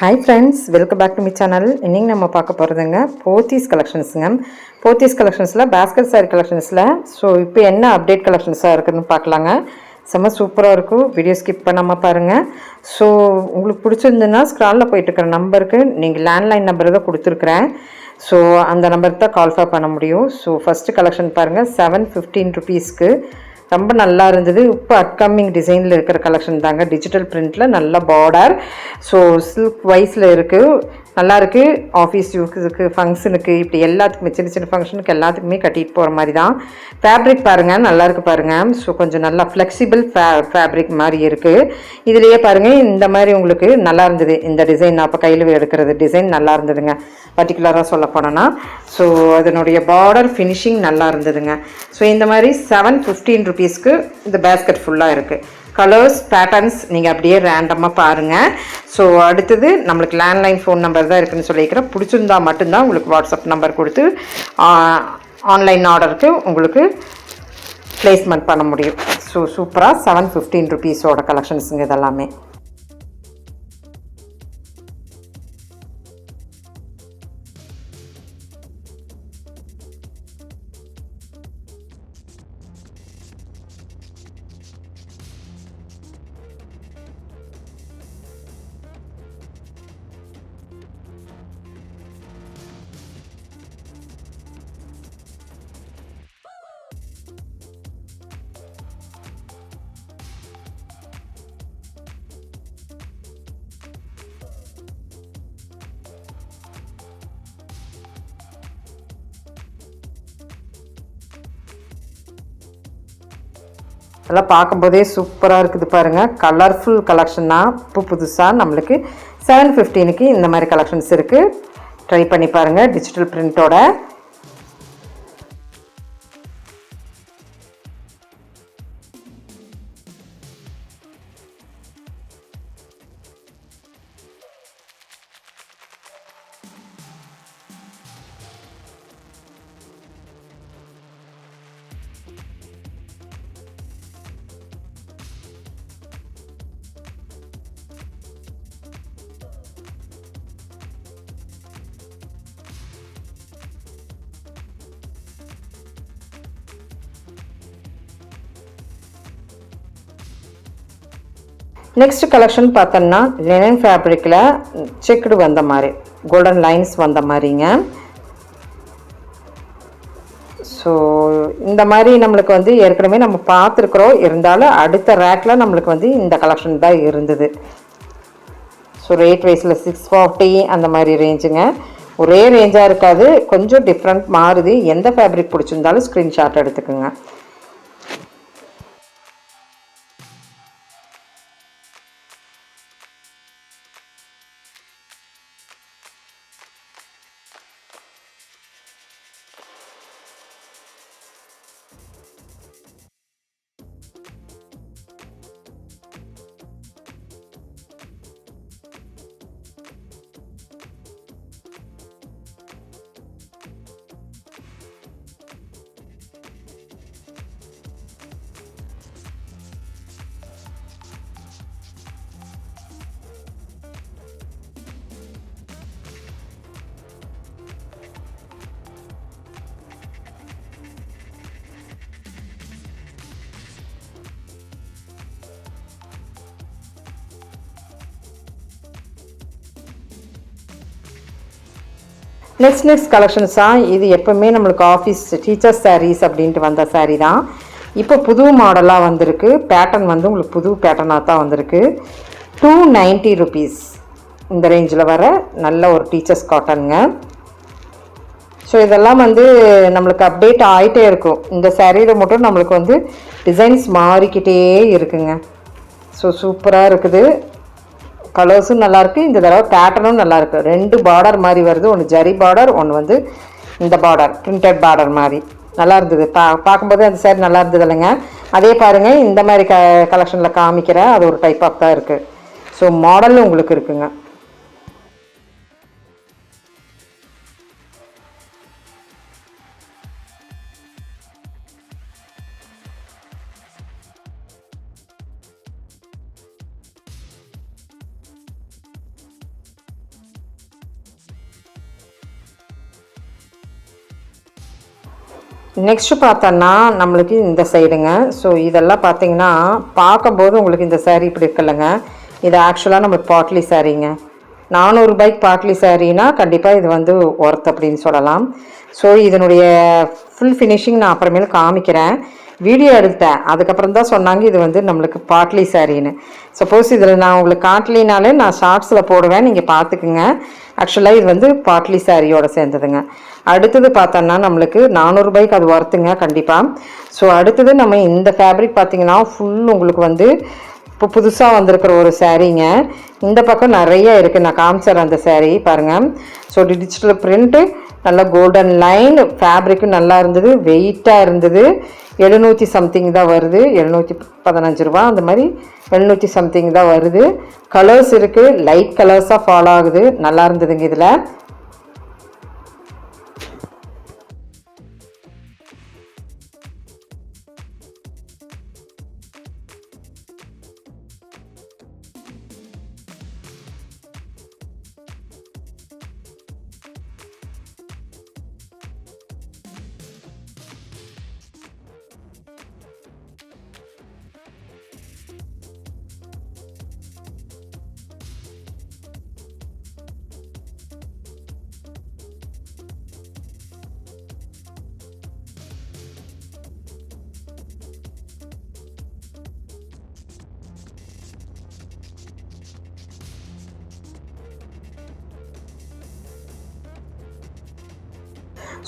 Hi friends, welcome back to my channel. இன்னைக்கு நம்ம பார்க்க போறதுங்க போத்தீஸ் கலெக்ஷன்ஸ்ங்க. போத்தீஸ் கலெக்ஷன்ஸ்ல basket saree கலெக்ஷன்ஸ்ல இப்போ என்ன அப்டேட் கலெக்ஷன்ஸா இருக்குன்னு பார்க்கலாங்க. செம சூப்பரா இருக்கும். வீடியோ ஸ்கிப் பண்ணாம பாருங்க. உங்களுக்கு பிடிச்சிருந்தா ஸ்க்ரால்ல போயிட்டு இருக்கிற நம்பருக்கு நீங்க லேண்ட்லைன் நம்பர் தான் கொடுத்திருக்கேன். அந்த நம்பருக்கு தான் கால் பண்ண முடியும். ஃபர்ஸ்ட் கலெக்ஷன் பாருங்க 715 ரூபீஸ்க்கு ரொம்ப நல்லா இருந்தது. இப்போ அப்கமிங் டிசைனில் இருக்கிற கலெக்ஷன் தாங்க. டிஜிட்டல் பிரிண்டில் நல்ல பார்டர். சில்க் வைஸில் இருக்குது. நல்லாயிருக்கு. ஆஃபீஸ் யூஸுக்கு, ஃபங்க்ஷனுக்கு, இப்படி எல்லாத்துக்குமே சின்ன சின்ன ஃபங்க்ஷனுக்கு எல்லாத்துக்குமே கட்டிட்டு போகிற மாதிரி தான். ஃபேப்ரிக் பாருங்கள், நல்லாயிருக்கு பாருங்கள். கொஞ்சம் நல்லா ஃப்ளெக்சிபிள் ஃபேப்ரிக் மாதிரி இருக்குது. இதுலேயே பாருங்கள், இந்த மாதிரி உங்களுக்கு நல்லா இருந்தது. இந்த டிசைன் நான் இப்போ கையில் எடுக்கிறது டிசைன் நல்லா இருந்ததுங்க. பர்டிகுலராக சொல்ல போனோன்னா அதனுடைய பார்டர் ஃபினிஷிங் நல்லா இருந்ததுங்க. இந்த மாதிரி 715 ரூபீஸ்க்கு இந்த பேஸ்கெட் ஃபுல்லாக இருக்குது. கலர்ஸ் பேட்டர்ன்ஸ் நீங்கள் அப்படியே ரேண்டமாக பாருங்கள். அடுத்தது நம்மளுக்கு லேண்ட்லைன் ஃபோன் நம்பர் தான் இருக்குதுன்னு சொல்லிக்கிறேன். பிடிச்சிருந்தா மட்டும்தான் உங்களுக்கு வாட்ஸ்அப் நம்பர் கொடுத்து ஆன்லைன் ஆர்டருக்கு உங்களுக்கு ப்ளேஸ்மெண்ட் பண்ண முடியும். சூப்பராக 715 ரூபீஸோட கலெக்ஷன்ஸுங்க இதெல்லாமே. அதெல்லாம் பார்க்கும்போதே சூப்பராக இருக்குது பாருங்கள். கலர்ஃபுல் கலெக்ஷன் தான். இப்போ புதுசாக நம்மளுக்கு 715க்கு இந்த மாதிரி கலெக்ஷன்ஸ் இருக்குது. ட்ரை பண்ணி பாருங்கள் டிஜிட்டல் பிரிண்ட்டோட. நெக்ஸ்ட் கலெக்ஷன் பார்த்தோம்னா லினன் ஃபேப்ரிக்கில் செக்குடு வந்த மாதிரி கோல்டன் லைன்ஸ் வந்த மாதிரிங்க. இந்த மாதிரி நம்மளுக்கு வந்து ஏற்கனவே நம்ம பார்த்துருக்குறோம். இருந்தாலும் அடுத்த ரேக்கில் நம்மளுக்கு வந்து இந்த கலெக்ஷன் தான் இருந்தது. ரேட் வைஸில் 640 அந்த மாதிரி ரேஞ்சுங்க. ஒரே ரேஞ்சாக இருக்காது, கொஞ்சம் டிஃப்ரெண்ட் மாறுது. எந்த ஃபேப்ரிக் பிடிச்சிருந்தாலும் ஸ்க்ரீன்ஷாட் எடுத்துக்கோங்க. நெக்ஸ்ட் கலெக்ஷன்ஸாக இது எப்போவுமே நம்மளுக்கு ஆஃபீஸ் டீச்சர்ஸ் சாரீஸ் அப்படின்ட்டு வந்த சாரீ தான். இப்போ புது மாடலாக வந்திருக்கு. பேட்டர்ன் வந்து உங்களுக்கு புது பேட்டர்னாக தான் வந்திருக்கு. 290 ரூபீஸ் இந்த ரேஞ்சில் வர நல்ல ஒரு டீச்சர்ஸ் காட்டனுங்க. இதெல்லாம் வந்து நம்மளுக்கு அப்டேட் ஆகிட்டே இருக்கும். இந்த சாரியில் மட்டும் நம்மளுக்கு வந்து டிசைன்ஸ் மாறிக்கிட்டே இருக்குங்க. சூப்பராக இருக்குது. கலர்ஸும் நல்லாயிருக்கு. இந்த தடவை பேட்டர்னும் நல்லாயிருக்கு. 2 பார்டர் மாதிரி வருது. ஒன்று ஜரி பார்டர், ஒன்று வந்து இந்த பார்டர் பிரிண்டட் பார்டர் மாதிரி நல்லா இருந்தது. பார்க்கும்போது அந்த சாரி நல்லா இருந்தது இல்லைங்க. அதே பாருங்கள், இந்த மாதிரி கலெக்ஷனில் காமிக்கிற அது ஒரு டைப் ஆஃப் தான் இருக்குது. மாடலும் உங்களுக்கு இருக்குங்க. நெக்ஸ்ட்டு பார்த்தோன்னா நம்மளுக்கு இந்த சைடுங்க. ஸோ இதெல்லாம் பார்த்தீங்கன்னா பார்க்கும்போது உங்களுக்கு இந்த சாரீ இப்படி இருக்குல்லங்க, இது ஆக்சுவலாக நம்மளுக்கு பாட்லி சாரீங்க. 400 ரூபாய்க்கு பாட்லி சாரீனா கண்டிப்பாக இது வந்து ஒர்த் அப்படின்னு சொல்லலாம். ஸோ இதனுடைய ஃபுல் ஃபினிஷிங் நான் அப்புறமேல காமிக்கிறேன். வீடியோ எடுத்தேன், அதுக்கப்புறம் தான் சொன்னாங்க இது வந்து நம்மளுக்கு பாட்லி சாரின்னு. சப்போஸ் இதில் நான் உங்களுக்கு காட்டலினாலே நான் ஷார்ட்ஸில் போடுவேன், நீங்கள் பார்த்துக்குங்க. ஆக்சுவலாக இது வந்து பாட்லி சாரியோட சேர்ந்ததுங்க. அடுத்தது பார்த்தோன்னா நம்மளுக்கு 400 ரூபாய்க்கு அது ஒர்த்துங்க கண்டிப்பாக. ஸோ அடுத்தது நம்ம இந்த ஃபேப்ரிக் பார்த்திங்கன்னா ஃபுல் உங்களுக்கு வந்து இப்போ புதுசாக வந்திருக்கிற ஒரு சாரீங்க. இந்த பக்கம் நிறைய இருக்குது, நான் காமிச்சிட்றேன் அந்த சாரீ பாருங்கள். ஸோ டிஜிட்டல் பிரிண்ட்டு, நல்லா கோல்டன் லைன், ஃபேப்ரிக்கும் நல்லா இருந்தது, வெயிட்டாக இருந்தது. 700 சம்திங் தான் வருது, 715 ரூபா அந்த மாதிரி 700 சம்திங் தான் வருது. கலர்ஸ் இருக்குது, லைட் கலர்ஸாக ஃபாலோ ஆகுது, நல்லா இருந்ததுங்க இதில்.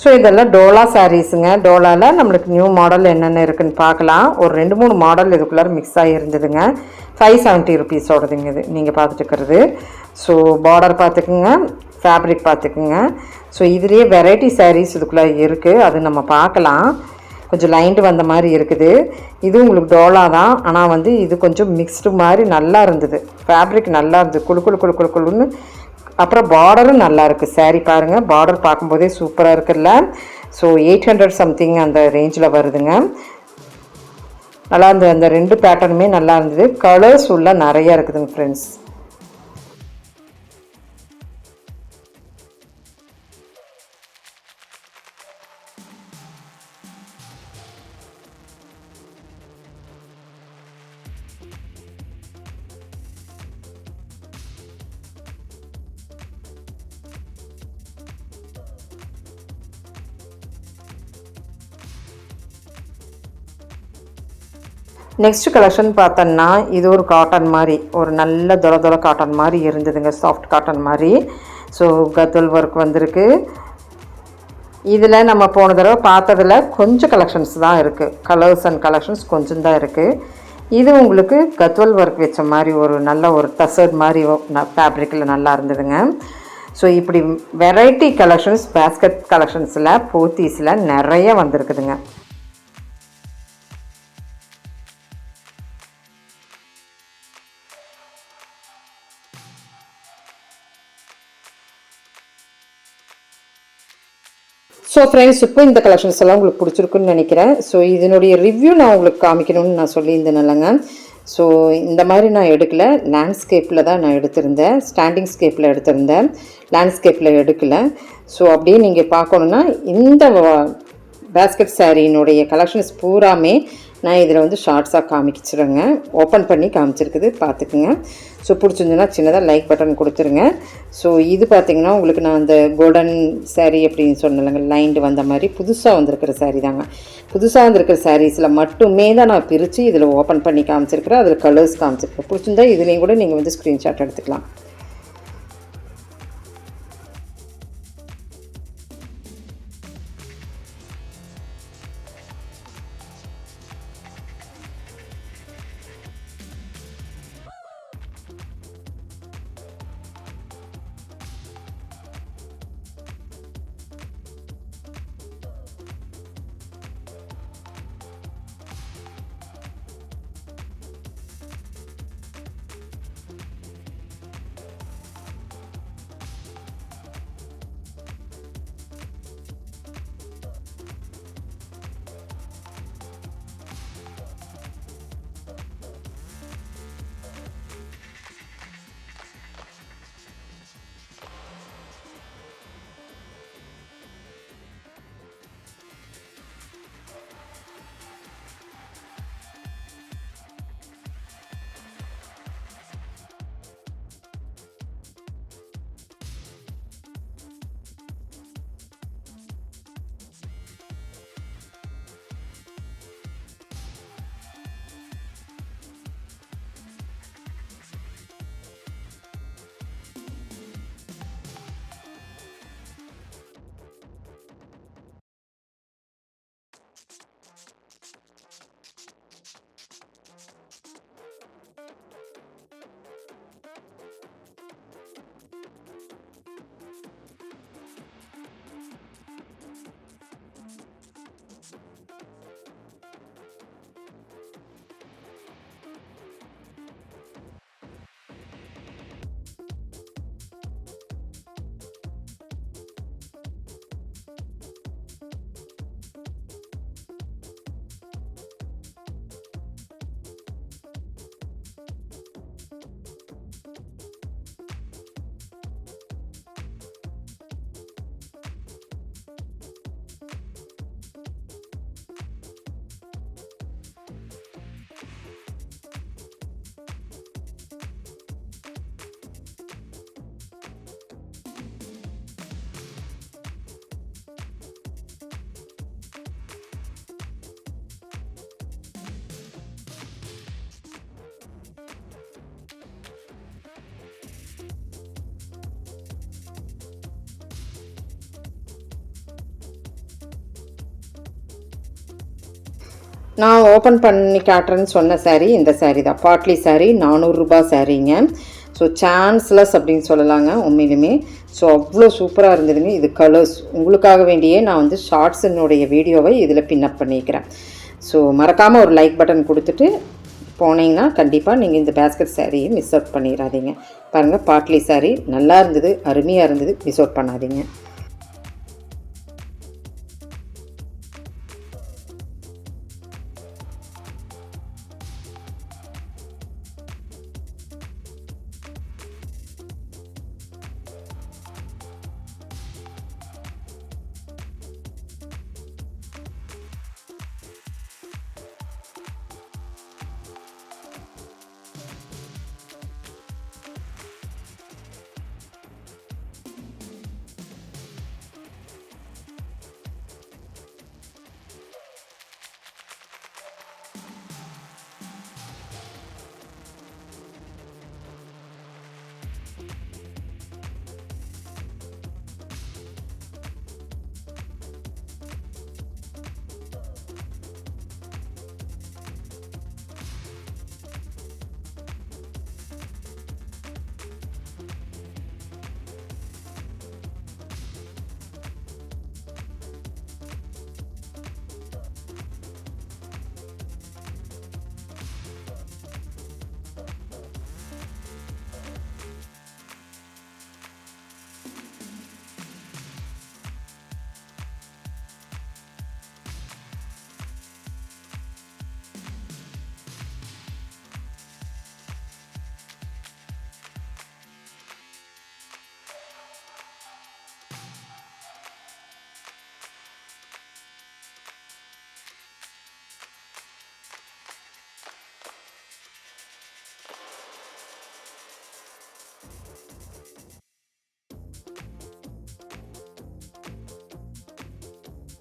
ஸோ இதெல்லாம் டோலா சாரீஸுங்க. டோலாவில் நம்மளுக்கு நியூ மாடல் என்னென்ன இருக்குதுன்னு பார்க்கலாம். ஒரு 2-3 மாடல் இதுக்குள்ளார மிக்ஸ் ஆகி இருந்ததுங்க. 570 ருபீஸோடதுங்க இது நீங்கள் பார்த்துட்டு இருக்கிறது. ஸோ பார்டர் பார்த்துக்குங்க, ஃபேப்ரிக் பார்த்துக்குங்க. ஸோ இதுலேயே வெரைட்டி சாரீஸ் இதுக்குள்ளே இருக்குது, அது நம்ம பார்க்கலாம். கொஞ்சம் லைன்டு வந்த மாதிரி இருக்குது. இது உங்களுக்கு டோலா தான், ஆனால் வந்து இது கொஞ்சம் மிக்ஸ்டு மாதிரி நல்லா இருந்தது. ஃபேப்ரிக் நல்லா இருந்தது, குழு குழு குழு குழு குழுன்னு. அப்புறம் பார்டரும் நல்லா இருக்குது. சாரீ பாருங்கள், பார்டர் பார்க்கும்போதே சூப்பராக இருக்குல்ல. ஸோ 800 சம்திங் அந்த ரேஞ்சில் வருதுங்க. நல்லா இருந்தது, அந்த 2 பேட்டர்னுமே நல்லா இருந்தது. கலர்ஸ் உள்ள நிறையா இருக்குதுங்க ஃப்ரெண்ட்ஸ். நெக்ஸ்ட் கலெக்ஷன் பார்த்தோன்னா இது ஒரு காட்டன் மாதிரி, ஒரு நல்ல தொலை தொலை காட்டன் மாதிரி இருந்ததுங்க, சாஃப்ட் காட்டன் மாதிரி. ஸோ கத்வல் ஒர்க் வந்திருக்கு. இதில் நம்ம போன தடவை பார்த்ததில் கொஞ்சம் கலெக்ஷன்ஸ் தான் இருக்குது, கலர்ஸ் அண்ட் கலெக்ஷன்ஸ் கொஞ்சம் தான் இருக்குது. இது உங்களுக்கு கத்வல் ஒர்க் வச்ச மாதிரி ஒரு நல்ல ஒரு டசர்ட் மாதிரி ஃபேப்ரிக்கில் நல்லா இருந்ததுங்க. ஸோ இப்படி வெரைட்டி கலெக்ஷன்ஸ் பேஸ்கட் கலெக்ஷன்ஸில் போத்தீஸில் நிறைய வந்திருக்குதுங்க. ஸோ ஃப்ரெண்ட்ஸ், இப்போ இந்த கலெக்ஷன்ஸ் எல்லாம் உங்களுக்கு பிடிச்சிருக்குன்னு நினைக்கிறேன். ஸோ இதனுடைய ரிவ்யூ நான் உங்களுக்கு காமிக்கணும்னு நான் சொல்லியிருந்தேன் இல்லைங்க. ஸோ இந்த மாதிரி நான் எடுக்கலை, லேண்ட்ஸ்கேப்பில் தான் நான் எடுத்திருந்தேன், ஸ்டாண்டிங் ஸ்கேப்பில் எடுத்திருந்தேன், லேண்ட்ஸ்கேப்பில் எடுக்கலை. ஸோ அப்படியே நீங்கள் பார்க்கணுன்னா இந்த பேஸ்கெட் சாரீனுடைய கலெக்ஷன்ஸ் பூராமே நான் இதில் வந்து ஷார்ட்ஸாக காமிச்சிடுறேங்க, ஓப்பன் பண்ணி காமிச்சிருக்குது, பார்த்துக்குங்க. ஸோ பிடிச்சிருந்துன்னா சின்னதாக லைக் பட்டன் கொடுத்துருங்க. ஸோ இது பார்த்திங்கன்னா உங்களுக்கு நான் அந்த கோல்டன் சாரீ அப்படின்னு சொன்னலைங்க, லைன்டு வந்த மாதிரி புதுசாக வந்திருக்கிற சாரீ தாங்க. புதுசாக வந்திருக்கிற சாரீஸில் மட்டுமே தான் நான் பிரித்து இதில் ஓப்பன் பண்ணி காமிச்சிருக்கிறேன், அதில் கலர்ஸ் காமிச்சிருக்கேன். பிடிச்சிருந்தா இதுலேயும் கூட நீங்கள் வந்து ஸ்க்ரீன்ஷாட் எடுத்துக்கலாம். நான் ஓப்பன் பண்ணி காட்டுறேன்னு சொன்ன சாரீ இந்த சாரீ தான். பாட்லி சாரீ, 400 ரூபாய் சாரீங்க. ஸோ சான்ஸ்லெஸ் அப்படின்னு சொல்லலாங்க உண்மையிலுமே. ஸோ அவ்வளோ சூப்பராக இருந்ததுங்க. இது கலர்ஸ் உங்களுக்காக வேண்டியே நான் வந்து ஷார்ட்ஸினுடைய வீடியோவை இதில் பின்னப் பண்ணிக்கிறேன். ஸோ மறக்காமல் ஒரு லைக் பட்டன் கொடுத்துட்டு போனீங்கன்னா கண்டிப்பாக நீங்கள் இந்த பேஸ்கெட் சாரியை மிஸ் அவுட் பண்ணிடாதீங்க. பாருங்கள், பாட்லி சாரீ நல்லா இருந்தது, அருமையாக இருந்தது, மிஸ் அவுட் பண்ணாதீங்க.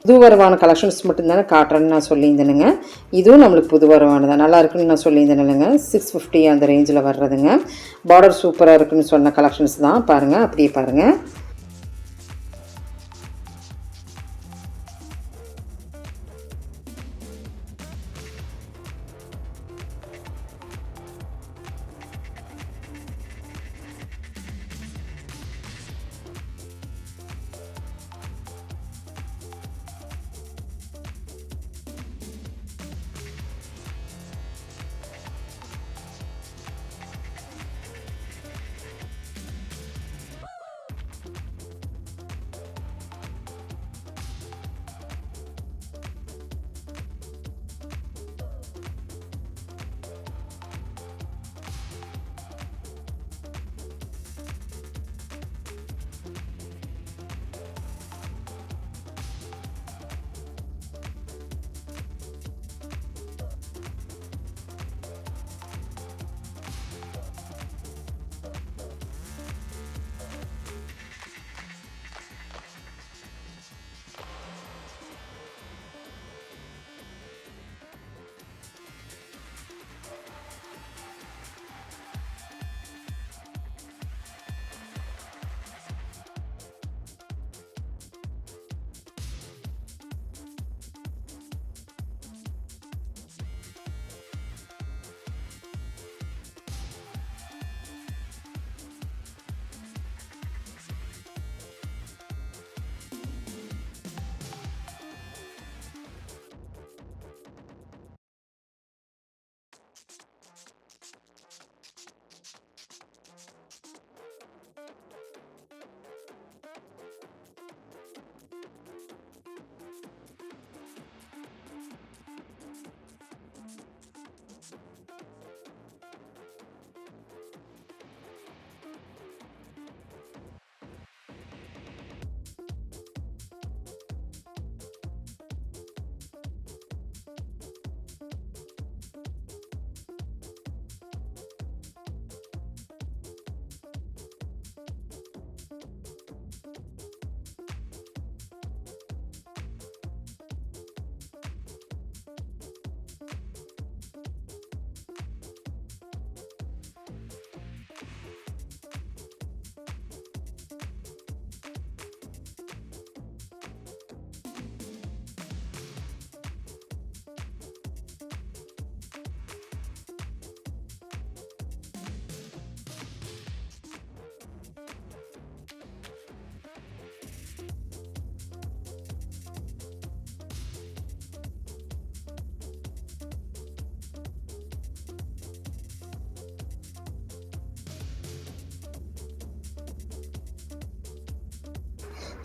புது வரவான கலெக்ஷன்ஸ் மட்டும்தானே காட்டுறேன்னு நான் சொல்லியிருந்தேனுங்க. இதுவும் நம்மளுக்கு புது வரவானது தான், நல்லா இருக்குன்னு நான் சொல்லியிருந்தேன் இல்லைங்க. 650 அந்த ரேஞ்சில் வர்றதுங்க. பார்டர் சூப்பராக இருக்குன்னு சொன்ன கலெக்ஷன்ஸ் தான். பாருங்கள், அப்படியே பாருங்கள்.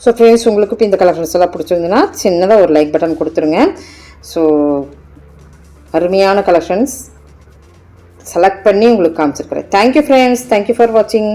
ஸோ ஃப்ரெண்ட்ஸ், உங்களுக்கு இப்போ இந்த கலெக்ஷன்ஸ் எல்லாம் பிடிச்சிருந்துன்னா சின்னதாக ஒரு லைக் பட்டன் கொடுத்துருங்க. ஸோ அருமையான கலெக்ஷன்ஸ் செலக்ட் பண்ணி உங்களுக்கு காமிச்சிருக்கிறேன். தேங்க்யூ ஃப்ரெண்ட்ஸ், தேங்க்யூ ஃபார் வாட்சிங்.